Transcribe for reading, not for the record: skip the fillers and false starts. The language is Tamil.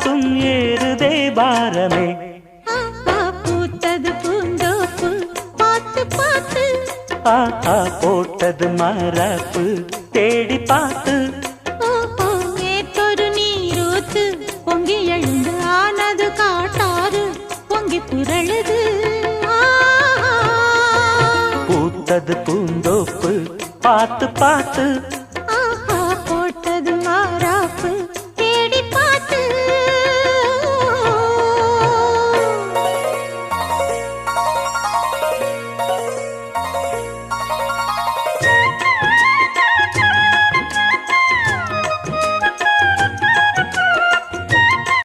காத்தும் ஏறுதே பாரமே. பூத்தது பூந்தோப்பு பார்த்து பார்த்து, ஆஹா போட்டது மரப்பு தேடி பார்த்து. நேற்றொரு நீரூத்து பொங்கி எழுந்து ஆனது காட்டாறு பொங்கி புரளுது. பூத்தது பூந்தோப்பு பார்த்து பார்த்து.